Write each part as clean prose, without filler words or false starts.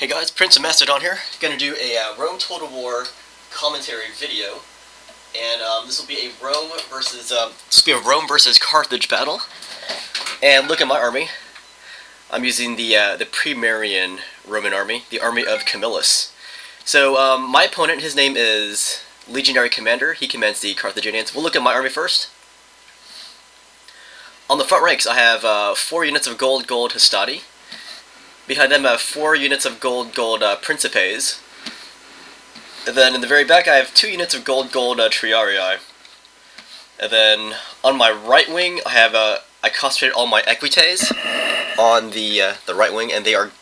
Hey guys, PrinceofMacedon here. Going to do a Rome Total War commentary video, and this will be a Rome versus Carthage battle. And look at my army. I'm using the Pre-Marian Roman army, the army of Camillus. So my opponent, his name is LegionaryCommander. He commands the Carthaginians. We'll look at my army first. On the front ranks, I have 4 units of gold Hastati. Behind them I have 4 units of gold Principes. And then in the very back I have 2 units of gold Triarii. And then on my right wing I have I concentrated all my Equites on the right wing, and they are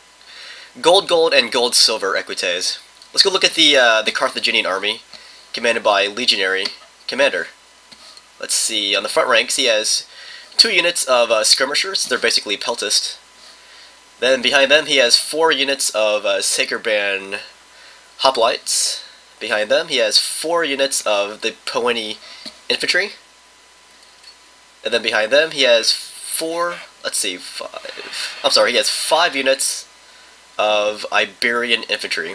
gold and gold-silver Equites. Let's go look at the Carthaginian army, commanded by LegionaryCommander. Let's see, on the front ranks he has 2 units of Skirmishers. They're basically peltists. Then behind them he has 4 units of Sacred Band Hoplites. Behind them he has 4 units of the Poeni Infantry. And then behind them he has 5 units of Iberian Infantry.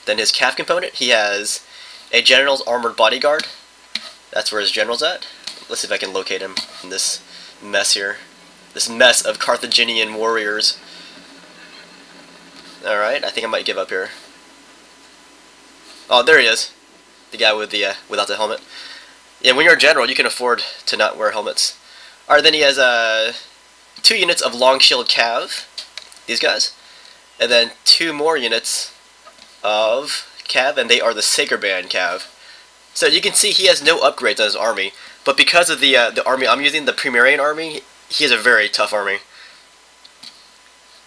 Then his cav component, he has a General's Armored Bodyguard. That's where his general's at. Let's see if I can locate him in this mess here. This mess of Carthaginian warriors. Alright, I think I might give up here. Oh, there he is. The guy with the without the helmet. Yeah, when you're a general, you can afford to not wear helmets. Alright, then he has 2 units of long shield cav. These guys. And then 2 more units of cav, and they are the Sacred Band cav. So you can see he has no upgrades on his army, but because of the army I'm using, the Pre-Marian army, he has a very tough army.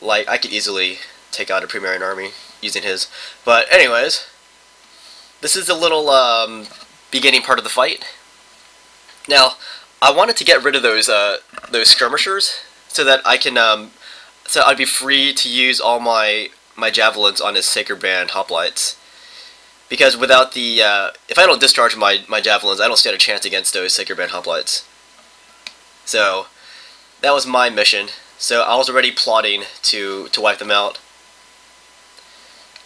Like, I could easily take out a Pre-Marian army using his. But anyways, this is a little beginning part of the fight. Now, I wanted to get rid of those skirmishers so that I can so I'd be free to use all my javelins on his Sacred Band hoplites. Because without the if I don't discharge my javelins, I don't stand a chance against those Sacred Band hoplites. So that was my mission. So I was already plotting to wipe them out.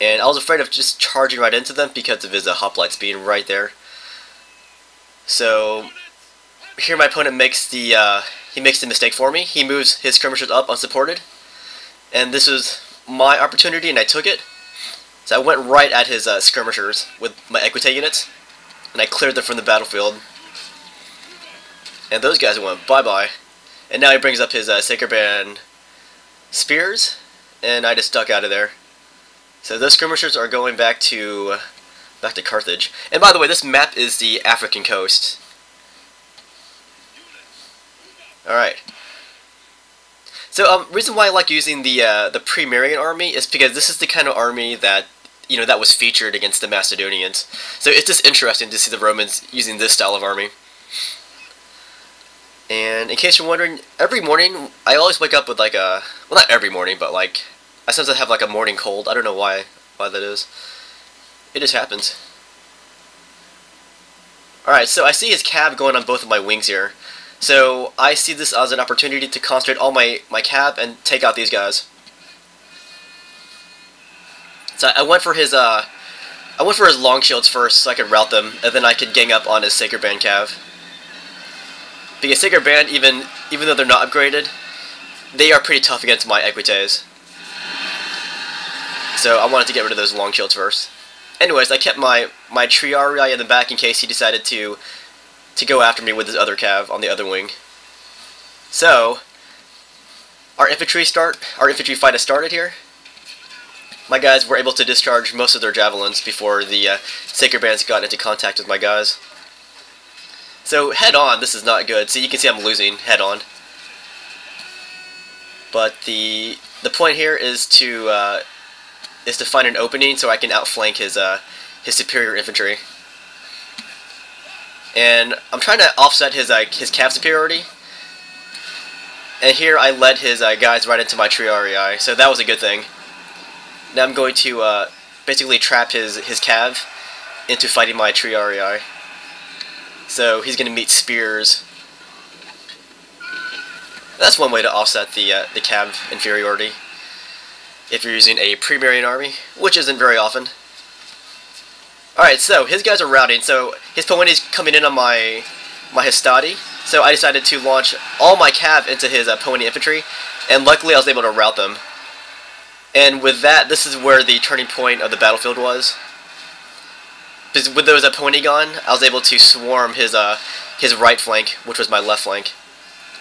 And I was afraid of just charging right into them because of his hoplites being right there. So here my opponent makes the mistake for me. He moves his skirmishers up unsupported, and this was my opportunity, and I took it. So I went right at his skirmishers with my Equite units, and I cleared them from the battlefield. And those guys went bye-bye. And now he brings up his Sacred Band spears, and I just duck out of there. So those skirmishers are going back to Carthage. And by the way, this map is the African coast. Alright. So reason why I like using the Pre-Marian army is because this is the kind of army that that was featured against the Macedonians. So it's just interesting to see the Romans using this style of army. And in case you're wondering, every morning I always wake up with like a, well, not every morning, but like I sometimes have like a morning cold. I don't know why that is. It just happens. Alright, so I see his cav going on both of my wings here. So I see this as an opportunity to concentrate all my cav and take out these guys. So I went for his long shields first so I could rout them, and then I could gang up on his Sacred Band cav. Because Sacred Band, even though they're not upgraded, they are pretty tough against my Equites. So I wanted to get rid of those long shields first. Anyways, I kept my Triarii in the back in case he decided to go after me with his other cav on the other wing. So our infantry fight has started here. My guys were able to discharge most of their javelins before the Sacred Bands got into contact with my guys. So head on, this is not good. So you can see I'm losing head on. But the point here is to find an opening so I can outflank his superior infantry. And I'm trying to offset his cav superiority. And here I led his guys right into my Triarii, so that was a good thing. Now I'm going to basically trap his cav into fighting my Triarii. So he's going to meet spears. That's one way to offset the cav inferiority. if you're using a Pre-Marian army, which isn't very often. Alright, so his guys are routing, so his Poeni's coming in on my Hastati, so I decided to launch all my cav into his Poeni Infantry, and luckily I was able to rout them. And with that, this is where the turning point of the battlefield was. Because with those Poeni gone, I was able to swarm his right flank, which was my left flank.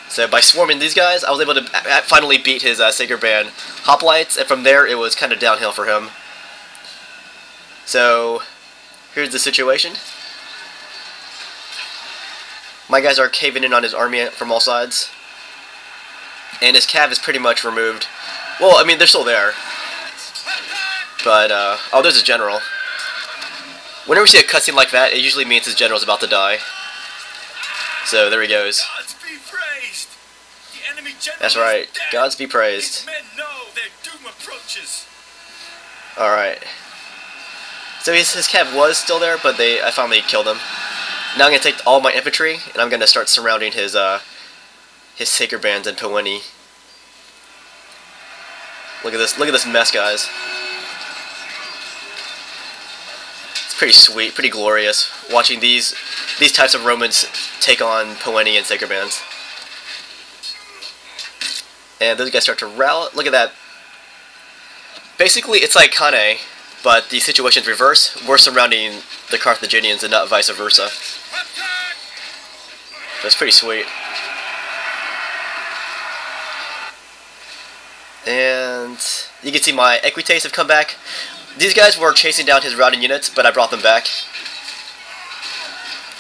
So by swarming these guys, I was able to finally beat his Sacred Band hoplites, and from there it was kind of downhill for him. So here's the situation. My guys are caving in on his army from all sides, and his cav is pretty much removed. Well, I mean, they're still there, but oh, there's a general. Whenever we see a cutscene like that, it usually means his general's about to die. So there he goes. Gods be praised. The enemy general That's right. is dead. Gods be praised. His men know their doom approaches. All right. So his cav was still there, but I finally killed him. Now I'm gonna take all my infantry, and I'm gonna start surrounding his Sacred Bands and Poeni. Look at this! Look at this mess, guys. It's pretty sweet, pretty glorious, watching these types of Romans take on Poeni and Sacred Bands. And those guys start to rout. Look at that. Basically, it's like Kane, but the situation's reverse. We're surrounding the Carthaginians and not vice versa. That's pretty sweet. And you can see my Equites have come back. These guys were chasing down his routing units, but I brought them back.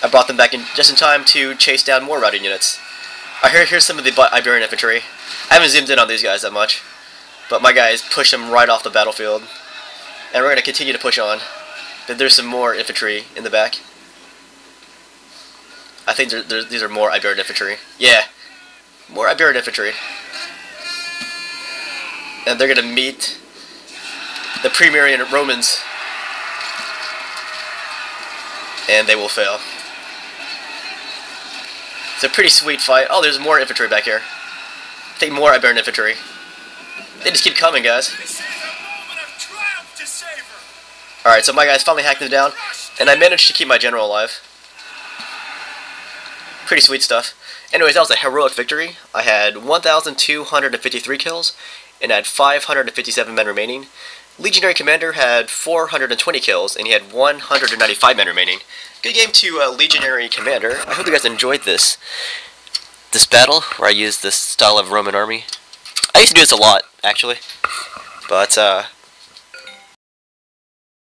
I brought them back just in time to chase down more routing units. Here's some of the Iberian Infantry. I haven't zoomed in on these guys that much, but my guys push them right off the battlefield. And we're going to continue to push on. But there's some more infantry in the back. I think these are more Iberian Infantry. Yeah, more Iberian Infantry. And they're going to meet the Pre-Marian Romans, and they will fail. It's a pretty sweet fight. Oh, there's more infantry back here. Take more Iberian Infantry. They just keep coming, guys. This is a moment of triumph to savor. Alright, so my guys finally hacked them down, and I managed to keep my general alive. Pretty sweet stuff. Anyways, that was a heroic victory. I had 1,253 kills, and had 557 men remaining. LegionaryCommander had 420 kills, and he had 195 men remaining. Good game to LegionaryCommander. I hope you guys enjoyed this battle, where I used this style of Roman army. I used to do this a lot, actually. But,